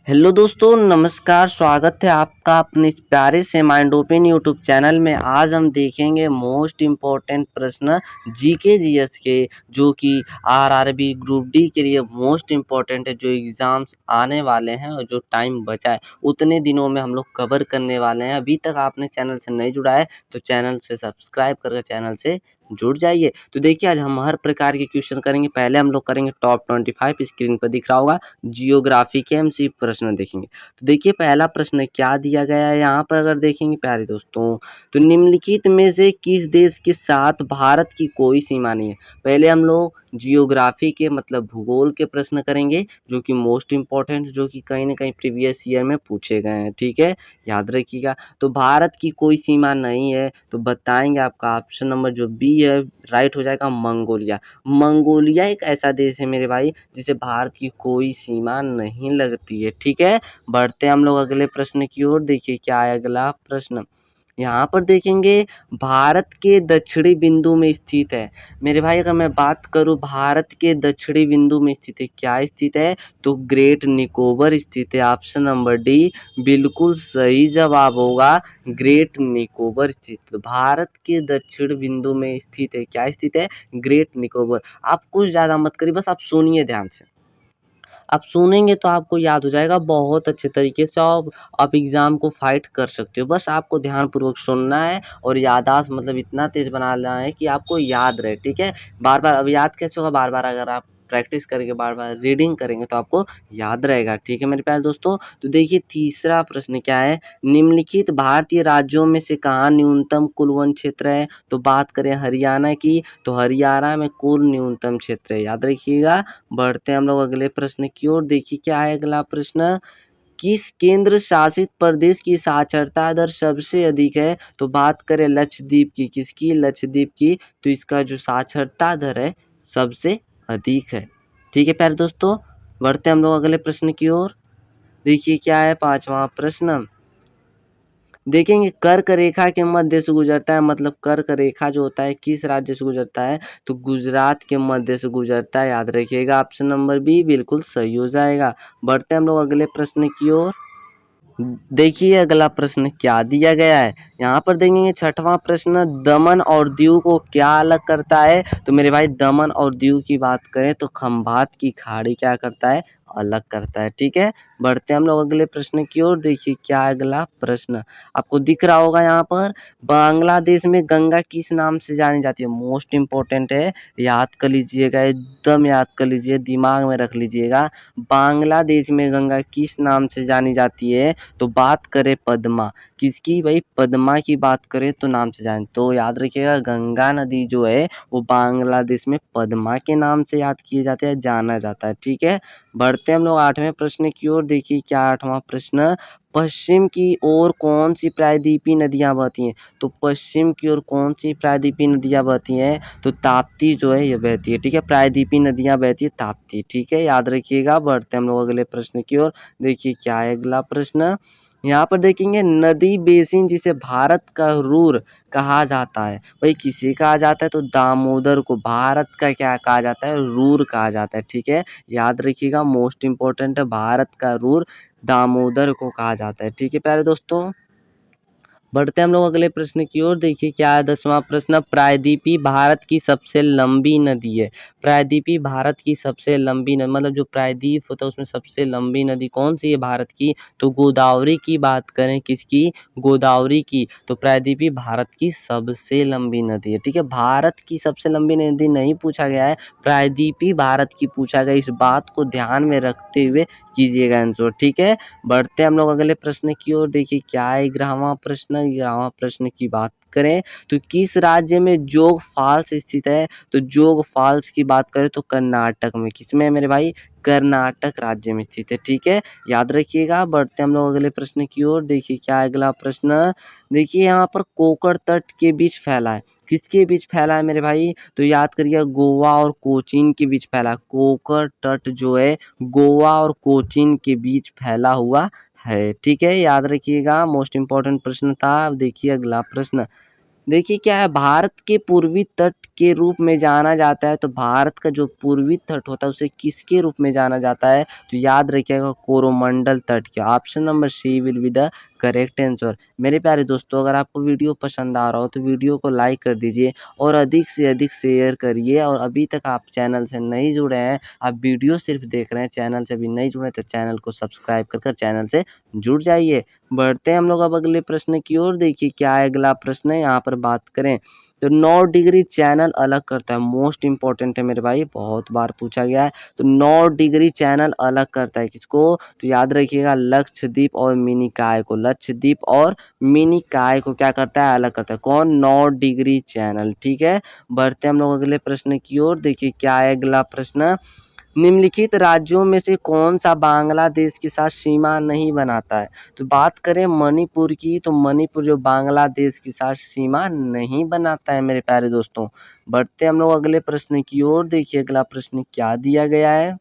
Hello दोस्तों, नमस्कार। स्वागत है आपका अपने इस प्यारे से माइंड ओपन यूट्यूब चैनल में। आज हम देखेंगे मोस्ट इम्पोर्टेंट प्रश्न जीके जीएस के, जो कि आरआरबी ग्रुप डी के लिए मोस्ट इम्पोर्टेंट है। जो एग्ज़ाम्स आने वाले हैं और जो टाइम बचा है उतने दिनों में हम लोग कवर करने वाले हैं। अभी तक आपने चैनल से नहीं जुड़ा है तो चैनल से सब्सक्राइब करके चैनल से जुड़ जाइए। तो देखिए, आज हम हर प्रकार के क्वेश्चन करेंगे। पहले हम लोग करेंगे टॉप 25, स्क्रीन पर दिख रहा होगा। जियोग्राफी के एमसी प्रश्न देखेंगे। तो देखिए, पहला प्रश्न क्या दिया गया है यहाँ पर, अगर देखेंगे प्यारे दोस्तों, तो निम्नलिखित में से किस देश के साथ भारत की कोई सीमा नहीं है। पहले हम लोग जियोग्राफी के मतलब भूगोल के प्रश्न करेंगे, जो कि मोस्ट इम्पोर्टेंट, जो कि कहीं ना कहीं प्रीवियस ईयर में पूछे गए हैं। ठीक है, याद रखिएगा। तो भारत की कोई सीमा नहीं है, तो बताएंगे आपका ऑप्शन नंबर जो बी है राइट हो जाएगा, मंगोलिया। मंगोलिया एक ऐसा देश है मेरे भाई जिसे भारत की कोई सीमा नहीं लगती है। ठीक है, बढ़ते हम लोग अगले प्रश्न की ओर। देखिए क्या है अगला प्रश्न। यहाँ पर देखेंगे, भारत के दक्षिणी बिंदु में स्थित है। मेरे भाई, अगर मैं बात करूँ भारत के दक्षिणी बिंदु में स्थित है, क्या स्थित है, तो ग्रेट निकोबर स्थित है। ऑप्शन नंबर डी बिल्कुल सही जवाब होगा, ग्रेट निकोबर स्थित। तो भारत के दक्षिण बिंदु में स्थित है, क्या स्थित है, ग्रेट निकोबर। आप कुछ ज़्यादा मत करिए, बस आप सुनिए ध्यान से। आप सुनेंगे तो आपको याद हो जाएगा बहुत अच्छे तरीके से, और आप एग्ज़ाम को फाइट कर सकते हो। बस आपको ध्यानपूर्वक सुनना है और याददाश्त मतलब इतना तेज़ बनाना है कि आपको याद रहे। ठीक है, बार-बार अब याद कैसे होगा, बार-बार अगर आप प्रैक्टिस करके बार-बार रीडिंग करेंगे तो आपको याद रहेगा। ठीक है मेरे प्यारे दोस्तों, तो देखिए तीसरा प्रश्न क्या है। निम्नलिखित भारतीय राज्यों में से कहाँ न्यूनतम कुल वन क्षेत्र है। तो बात करें हरियाणा की, तो हरियाणा में कुल न्यूनतम क्षेत्र है, याद रखिएगा। बढ़ते हैं हम लोग अगले प्रश्न की ओर। देखिए क्या है अगला प्रश्न। किस केंद्र शासित प्रदेश की साक्षरता दर सबसे अधिक है। तो बात करें लक्षद्वीप की, किसकी, लक्षद्वीप की। तो इसका जो साक्षरता दर है सबसे अधिक है। ठीक है प्यारे दोस्तों, बढ़ते हैं हम लोग अगले प्रश्न की ओर। देखिए क्या है पांचवा प्रश्न। देखेंगे कर्क रेखा के मध्य से गुजरता है, मतलब कर्क रेखा जो होता है किस राज्य से गुजरता है, तो गुजरात के मध्य से गुजरता है, याद रखिएगा। ऑप्शन नंबर बी बिल्कुल सही हो जाएगा। बढ़ते हैं हम लोग अगले प्रश्न की ओर। देखिए अगला प्रश्न क्या दिया गया है। यहाँ पर देखेंगे छठवां प्रश्न, दमन और दीव को क्या अलग करता है। तो मेरे भाई, दमन और दीव की बात करें तो खंभात की खाड़ी क्या करता है, अलग करता है। ठीक है, बढ़ते हैं हम लोग अगले प्रश्न की ओर। देखिए क्या है अगला प्रश्न, आपको दिख रहा होगा यहाँ पर। बांग्लादेश में गंगा किस नाम से जानी जाती है, मोस्ट इम्पोर्टेंट है, याद कर लीजिएगा, एकदम याद कर लीजिए, दिमाग में रख लीजिएगा। बांग्लादेश में गंगा किस नाम से जानी जाती है। तो बात करें पद्मा, किसकी भाई, पद्मा की बात करें तो नाम से जान, तो याद रखिएगा गंगा नदी जो है वो बांग्लादेश में पद्मा के नाम से याद किए जाते हैं, जाना जाता है। ठीक है, बढ़ते हम लोग आठवें प्रश्न की ओर। देखिए क्या आठवां प्रश्न, पश्चिम की ओर कौन सी प्रायद्वीपीय नदियां बहती हैं। तो पश्चिम की ओर कौन सी प्रायद्वीपीय नदियां बहती हैं, तो ताप्ती जो है ये बहती है। ठीक है, प्रायद्वीपीय नदियां बहती है ताप्ती। ठीक है, याद रखिएगा। बढ़ते हम लोग अगले प्रश्न की ओर। देखिए क्या है अगला प्रश्न। यहाँ पर देखेंगे, नदी बेसिन जिसे भारत का रूर कहा जाता है, भाई किसे कहा जाता है, तो दामोदर को भारत का क्या कहा जाता है, रूर कहा जाता है। ठीक है, याद रखिएगा, मोस्ट इम्पोर्टेंट है, भारत का रूर दामोदर को कहा जाता है। ठीक है प्यारे दोस्तों, बढ़ते हम लोग अगले प्रश्न की ओर। देखिए क्या है दसवां प्रश्न, प्रायद्वीपी भारत की सबसे लंबी नदी है। प्रायद्वीपी भारत की सबसे लंबी नदी, मतलब जो प्रायद्वीप होता है उसमें सबसे लंबी नदी कौन सी है भारत की, तो गोदावरी की बात करें, किसकी, गोदावरी की। तो प्रायद्वीपी भारत की सबसे लंबी नदी है। ठीक है, भारत की सबसे लंबी नदी नहीं पूछा गया है, प्रायद्वीपी भारत की पूछा गया, इस बात को ध्यान में रखते हुए कीजिएगा आंसर। ठीक है, बढ़ते हम लोग अगले प्रश्न की ओर। देखिए क्या है 11वां प्रश्न। 11वां प्रश्न की बात करें तो किस राज्य में जोग फॉल्स स्थित है। तो जोग फॉल्स की बात करें तो कर्नाटक में, किसमें है मेरे भाई, कर्नाटक राज्य में स्थित है। ठीक है, याद रखिएगा। बढ़ते हम लोग अगले प्रश्न की ओर। देखिए क्या है अगला प्रश्न। देखिए यहाँ पर कोकण तट के बीच फैला है, किसके बीच फैला है मेरे भाई, तो याद करिए गोवा और कोचीन के बीच फैला। कोकण तट जो है गोवा और कोचीन के बीच फैला हुआ है। ठीक है, याद रखिएगा, मोस्ट इम्पोर्टेंट प्रश्न था। अब देखिए अगला प्रश्न। देखिए क्या है, भारत के पूर्वी तट के रूप में जाना जाता है, तो भारत का जो पूर्वी तट होता है उसे किसके रूप में जाना जाता है, तो याद रखिएगा कोरोमंडल तट के। Option number C will be the correct answer. मेरे प्यारे दोस्तों, अगर आपको वीडियो पसंद आ रहा हो तो वीडियो को लाइक कर दीजिए और अधिक से अधिक शेयर करिए। और अभी तक आप चैनल से नहीं जुड़े हैं, आप वीडियो सिर्फ देख रहे हैं, चैनल से भी नहीं जुड़े, तो चैनल को सब्सक्राइब कर चैनल से जुड़ जाइए। बढ़ते हैं हम लोग अब अगले प्रश्न की ओर। देखिए क्या है अगला प्रश्न है, यहाँ पर बात करें तो 9 डिग्री चैनल अलग करता है। मोस्ट इंपॉर्टेंट है मेरे भाई, बहुत बार पूछा गया है। तो 9 डिग्री चैनल अलग करता है किसको, तो याद रखिएगा लक्षद्वीप और मिनिकॉय को। लक्षद्वीप और मिनिकॉय को क्या करता है, अलग करता है। कौन, 9 डिग्री चैनल। ठीक है, बढ़ते हैं हम लोग अगले प्रश्न की ओर। देखिए क्या है अगला प्रश्न, निम्नलिखित राज्यों में से कौन सा बांग्लादेश के साथ सीमा नहीं बनाता है। तो बात करें मणिपुर की, तो मणिपुर जो बांग्लादेश के साथ सीमा नहीं बनाता है मेरे प्यारे दोस्तों। बढ़ते हम लोग अगले प्रश्न की ओर। देखिए अगला प्रश्न क्या दिया गया है,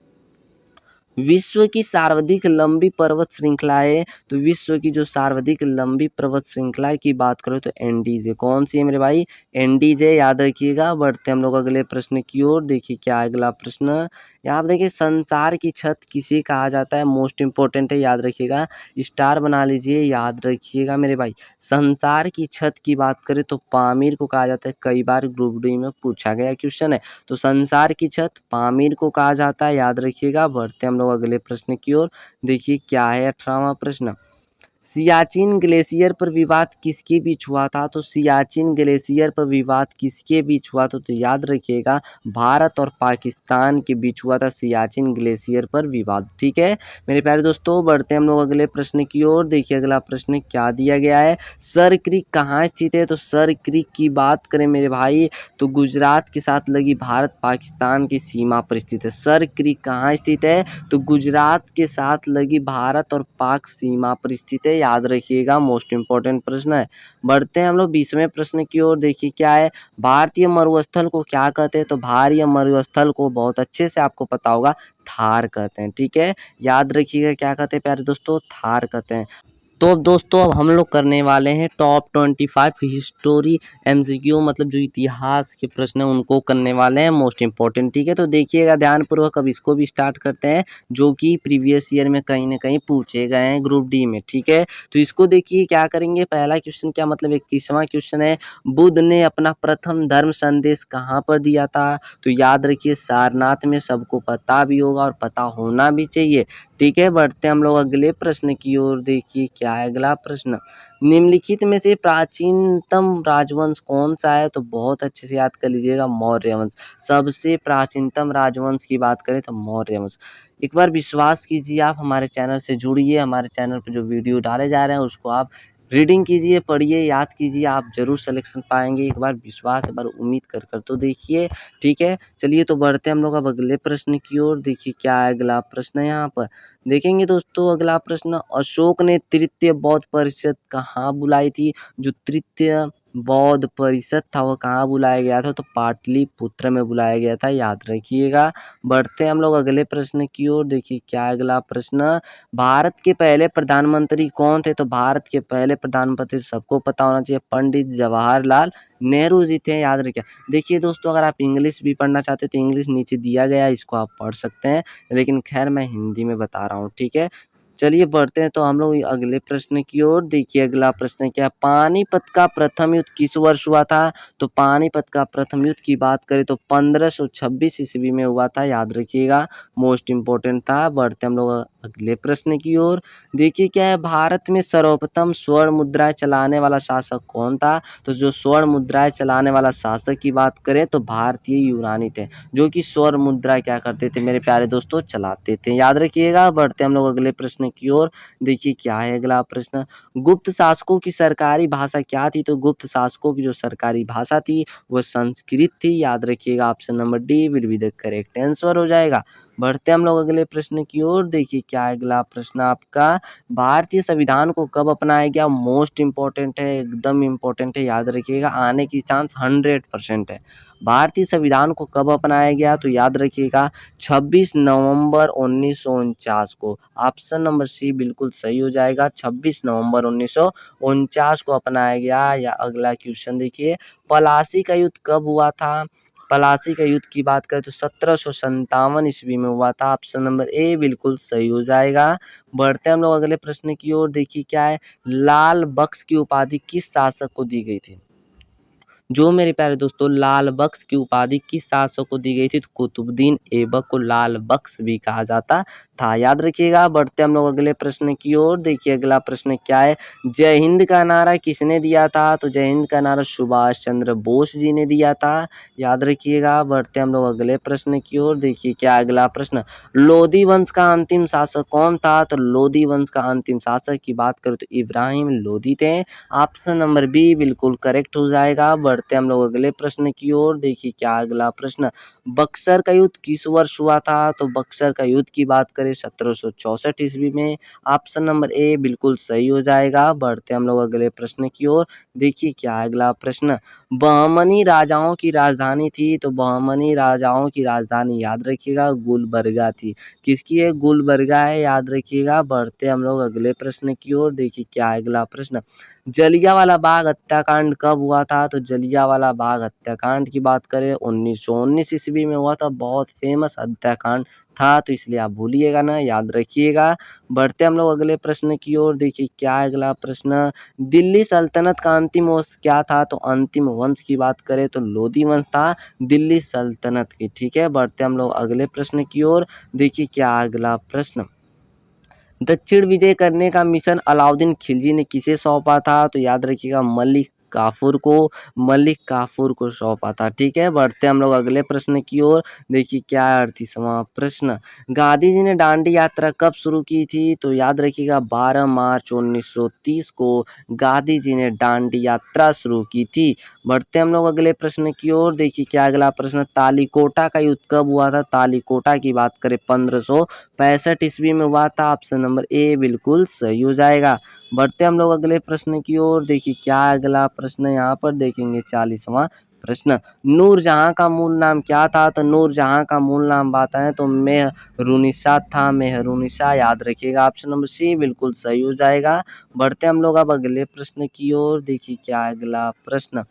विश्व की सर्वाधिक लंबी पर्वत श्रृंखलाएं। तो विश्व की जो सर्वाधिक लंबी पर्वत श्रृंखला की बात करो तो एंडीज है। कौन सी है मेरे भाई, एंडीज है, याद रखिएगा। बढ़ते हम लोग अगले प्रश्न की ओर। देखिए क्या है अगला प्रश्न, यहाँ देखिए संसार की छत किसे कहा जाता है, मोस्ट इंपोर्टेंट है, याद रखिएगा। स्टार बना लीजिए, याद रखिएगा मेरे भाई। संसार की छत की बात करें तो पामीर को कहा जाता है, कई बार ग्रुप डी में पूछा गया क्वेश्चन है। तो संसार की छत पामीर को कहा जाता है, याद रखिएगा। बढ़ते हम लोग अगले प्रश्न की ओर। देखिए क्या है 18वां प्रश्न, सियाचिन ग्लेशियर पर विवाद किसके बीच हुआ था। तो सियाचिन ग्लेशियर पर विवाद किसके बीच हुआ था, तो याद रखिएगा भारत और पाकिस्तान के बीच हुआ था सियाचिन ग्लेशियर पर विवाद। ठीक है मेरे प्यारे दोस्तों, बढ़ते हम लोग अगले प्रश्न की ओर। देखिए अगला प्रश्न क्या दिया गया है, सर क्रीक कहाँ स्थित है। तो सर क्रीक की बात करें मेरे भाई तो गुजरात के साथ लगी भारत पाकिस्तान की सीमा पर स्थित है। सर क्रीक कहाँ स्थित है, तो गुजरात के साथ लगी भारत और पाक सीमा पर स्थित है, याद रखिएगा। मोस्ट इंपोर्टेंट प्रश्न है। बढ़ते हैं हम लोग 20वें प्रश्न की ओर। देखिए क्या है, भारतीय मरुस्थल को क्या कहते हैं। तो भारतीय मरुस्थल को बहुत अच्छे से आपको पता होगा, थार कहते हैं। ठीक है, याद रखिएगा क्या कहते हैं प्यारे दोस्तों, थार कहते हैं। तो अब दोस्तों अब हम लोग करने वाले हैं टॉप 25 हिस्टोरी एमसीक्यू, मतलब जो इतिहास के प्रश्न हैं उनको करने वाले हैं, मोस्ट इंपॉर्टेंट। ठीक है, तो देखिएगा ध्यानपूर्वक, अब इसको भी स्टार्ट करते हैं, जो कि प्रीवियस ईयर में कहीं ना कहीं पूछे गए हैं ग्रुप डी में। ठीक है, तो इसको देखिए क्या करेंगे, पहला क्वेश्चन क्या, मतलब 21वां क्वेश्चन है, बुद्ध ने अपना प्रथम धर्म संदेश कहाँ पर दिया था। तो याद रखिए सारनाथ में, सबको पता भी होगा और पता होना भी चाहिए। ठीक है, बढ़ते हम लोग अगले प्रश्न की ओर। देखिए क्या है अगला प्रश्न, निम्नलिखित में से प्राचीनतम राजवंश कौन सा है। तो बहुत अच्छे से याद कर लीजिएगा, मौर्य वंश। सबसे प्राचीनतम राजवंश की बात करें तो मौर्य वंश। एक बार विश्वास कीजिए, आप हमारे चैनल से जुड़िए, हमारे चैनल पर जो वीडियो डाले जा रहे हैं उसको आप रीडिंग कीजिए, पढ़िए, याद कीजिए, आप जरूर सिलेक्शन पाएंगे। एक बार विश्वास, एक बार उम्मीद कर तो देखिए। ठीक है, चलिए तो बढ़ते हम लोग अब अगले प्रश्न की ओर। देखिए क्या है अगला प्रश्न है, यहाँ पर देखेंगे दोस्तों। अगला प्रश्न, अशोक ने तृतीय बौद्ध परिषद कहाँ बुलाई थी। जो तृतीय बौद्ध परिषद था वो कहाँ बुलाया गया था, तो पाटलिपुत्र में बुलाया गया था, याद रखिएगा। बढ़ते हम लोग अगले प्रश्न की ओर। देखिए क्या है अगला प्रश्न, भारत के पहले प्रधानमंत्री कौन थे। तो भारत के पहले प्रधानमंत्री सबको पता होना चाहिए, पंडित जवाहरलाल नेहरू जी थे, याद रखिए। देखिए दोस्तों, अगर आप इंग्लिश भी पढ़ना चाहते हैं तो इंग्लिश नीचे दिया गया है, इसको आप पढ़ सकते हैं, लेकिन खैर मैं हिंदी में बता रहा हूँ। ठीक है, चलिए बढ़ते हैं तो हम लोग अगले प्रश्न की ओर। देखिए अगला प्रश्न क्या, पानीपत का प्रथम युद्ध किस वर्ष हुआ था। तो पानीपत का प्रथम युद्ध की बात करें तो 1526 ईस्वी में हुआ था, याद रखिएगा, मोस्ट इंपोर्टेंट था। बढ़ते हम लोग अगले प्रश्न की ओर। देखिए क्या है, भारत में सर्वप्रथम स्वर्ण मुद्राएं चलाने वाला शासक कौन था। तो जो स्वर्ण मुद्राएं चलाने वाला शासक की बात करें तो भारतीय यूनानी थे, जो कि स्वर्ण मुद्रा क्या करते थे मेरे प्यारे दोस्तों, चलाते थे, याद रखिएगा। बढ़ते हम लोग अगले प्रश्न की ओर। देखिए क्या है अगला प्रश्न, गुप्त शासकों की सरकारी भाषा क्या थी। तो गुप्त शासकों की जो सरकारी भाषा थी वो संस्कृत थी, याद रखिएगा। Option number D will be the correct answer हो जाएगा। बढ़ते हम लोग अगले प्रश्न की ओर। देखिए क्या है अगला प्रश्न आपका, भारतीय संविधान को कब अपनाया गया। मोस्ट इंपॉर्टेंट है, एकदम इंपॉर्टेंट है, याद रखिएगा, आने की चांस 100% है। भारतीय संविधान को कब अपनाया गया, तो याद रखिएगा 26 नवंबर 1949 को। ऑप्शन नंबर नंबर सी बिल्कुल सही हो जाएगा। 26 नवंबर 1949 को अपनाया गया। या अगला क्वेश्चन देखिए, पलासी का युद्ध कब हुआ था? पलासी का युद्ध की बात करें तो 1757 ईस्वी में हुआ था। ऑप्शन नंबर ए बिल्कुल सही हो जाएगा। बढ़ते हम लोग अगले प्रश्न की ओर। देखिए क्या है, लाल बख्श की उपाधि किस शासक को दी गई थी? जो मेरे प्यारे दोस्तों लाल बख्श की उपाधि किस शासक को दी गई थी? तो कुतुबुद्दीन ऐबक को लाल बख्श भी कहा जाता था, याद रखिएगा। बढ़ते हम लोग अगले प्रश्न की ओर। देखिए अगला प्रश्न क्या है, जय हिंद का नारा किसने दिया था? तो जय हिंद का नारा सुभाष चंद्र बोस जी ने दिया था, याद रखिएगा। बढ़ते हम लोग अगले प्रश्न की ओर। देखिए क्या अगला प्रश्न, लोधी वंश का अंतिम शासक कौन था? तो लोधी वंश का अंतिम शासक की बात करें तो इब्राहिम लोधी थे। ऑप्शन नंबर बी बिल्कुल करेक्ट हो जाएगा। बढ़ते हम लोग अगले प्रश्न की ओर। देखिए क्या अगला प्रश्न, बक्सर का युद्ध किस वर्ष हुआ था? तो बक्सर का युद्ध की बात करें 1764 ईस्वी में। ऑप्शन नंबर ए बिल्कुल सही हो जाएगा। बढ़ते हम लोग अगले प्रश्न की ओर। देखिए क्या अगला प्रश्न, बहमनी राजाओं की राजधानी थी? तो बहमनी राजाओं की राजधानी याद रखिएगा गुलबर्गा थी। किसकी है? गुलबर्गा है, याद रखिएगा। बढ़ते हम लोग अगले प्रश्न की ओर। देखिए क्या अगला प्रश्न, जलियांवाला बाग हत्याकांड कब हुआ था? तो जलियांवाला बाग हत्याकांड की बात करें 1919 ईस्वी में हुआ था। बहुत फेमस हत्याकांड था, तो इसलिए आप भूलिएगा ना, याद रखिएगा। बढ़ते हम लोग अगले प्रश्न की ओर। देखिए क्या अगला प्रश्न, दिल्ली सल्तनत का अंतिम वंश क्या था? तो अंतिम वंश की बात करें तो लोधी वंश था दिल्ली सल्तनत की, ठीक है। बढ़ते हम लोग अगले प्रश्न की ओर। देखिए क्या अगला प्रश्न, दक्षिण विजय करने का मिशन अलाउद्दीन खिलजी ने किसे सौंपा था? तो याद रखिएगा मलिक काफूर को, मलिक काफूर को सौंपा था, ठीक है। बढ़ते हम लोग अगले प्रश्न की ओर। देखिए क्या 38वां प्रश्न, गांधी जी ने दांडी यात्रा कब शुरू की थी? तो याद रखिएगा 12 मार्च 1930 को गांधी जी ने दांडी यात्रा शुरू की थी। बढ़ते हम लोग अगले प्रश्न की ओर। देखिए क्या अगला प्रश्न, तालीकोटा का युद्ध कब हुआ था? तालीकोटा की बात करें 1565 ईस्वी में हुआ था। ऑप्शन नंबर ए बिल्कुल सही हो जाएगा। बढ़ते हम लोग अगले प्रश्न की ओर। देखिए क्या अगला प्रश्न यहाँ पर देखेंगे 40वां प्रश्न, नूरजहां का मूल नाम क्या था? तो नूरजहां का मूल नाम बताएं तो मेहरुनिसा था, मेहरुनिसा, याद रखिएगा। ऑप्शन नंबर सी बिल्कुल सही हो जाएगा। बढ़ते हम लोग अब अगले प्रश्न की ओर। देखिए क्या अगला प्रश्न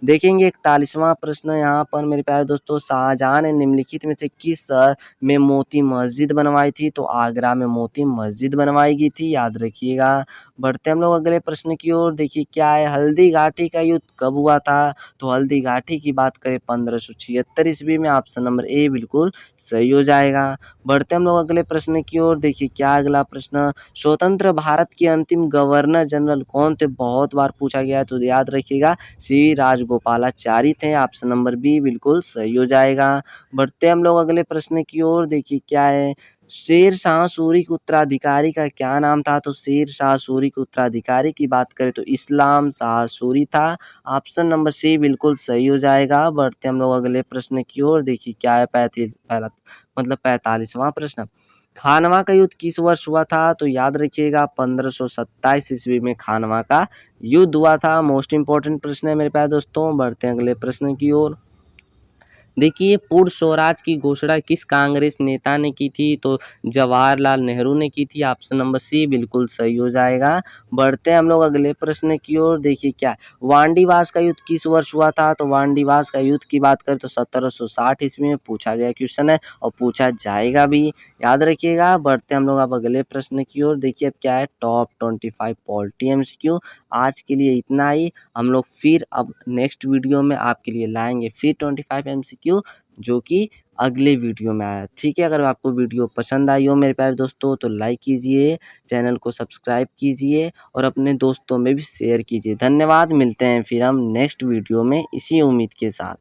देखेंगे 41वां प्रश्न यहाँ पर मेरे प्यारे दोस्तों, शाहजहां ने निम्नलिखित में से किस शहर में मोती मस्जिद बनवाई थी? तो आगरा में मोती मस्जिद बनवाई गई थी, याद रखिएगा। बढ़ते हम लोग अगले प्रश्न की ओर। देखिए क्या है, हल्दी घाटी का युद्ध कब हुआ था? तो हल्दी घाटी की बात करें 1576 ईस्वी में। ऑप्शन नंबर ए बिल्कुल सही हो जाएगा। बढ़ते हम लोग अगले प्रश्न की ओर। देखिए क्या अगला प्रश्न, स्वतंत्र भारत के अंतिम गवर्नर जनरल कौन थे? बहुत बार पूछा गया है, तो याद रखिएगा श्री राजगोपालाचारी थे। ऑप्शन नंबर बी बिल्कुल सही हो जाएगा। बढ़ते हम लोग अगले प्रश्न की ओर। देखिए क्या है, शेर शाह सूरी के उत्तराधिकारी का क्या नाम था? तो शेर शाह सूरी के उत्तराधिकारी की बात करें तो इस्लाम शाह सूरी था। ऑप्शन नंबर सी बिल्कुल सही हो जाएगा। बढ़ते हम लोग अगले प्रश्न की ओर। देखिए क्या है, 45वां प्रश्न, खानवा का युद्ध किस वर्ष हुआ था? तो याद रखिएगा 1527 ईस्वी में खानवा का युद्ध हुआ था। मोस्ट इंपॉर्टेंट प्रश्न है मेरे प्यारे दोस्तों। बढ़ते हैं अगले प्रश्न की ओर। देखिए पूर्ण स्वराज की घोषणा किस कांग्रेस नेता ने की थी? तो जवाहरलाल नेहरू ने की थी। ऑप्शन नंबर सी बिल्कुल सही हो जाएगा। बढ़ते हैं हम लोग अगले प्रश्न की ओर। देखिए क्या, वांडीवास का युद्ध किस वर्ष हुआ था? तो वांडीवास का युद्ध की बात करें तो 1760 ईस्वी में पूछा गया क्वेश्चन है और पूछा जाएगा भी, याद रखिएगा। बढ़ते हम लोग अब अगले प्रश्न की ओर। देखिए अब क्या है, टॉप 25 पॉलिटी एमसीक्यू। आज के लिए इतना ही। हम लोग फिर अब नेक्स्ट वीडियो में आपके लिए लाएंगे फिर 25 एमसीक्यू, जो कि अगले वीडियो में आया, ठीक है। अगर आपको वीडियो पसंद आई हो मेरे प्यारे दोस्तों तो लाइक कीजिए, चैनल को सब्सक्राइब कीजिए और अपने दोस्तों में भी शेयर कीजिए। धन्यवाद, मिलते हैं फिर हम नेक्स्ट वीडियो में इसी उम्मीद के साथ।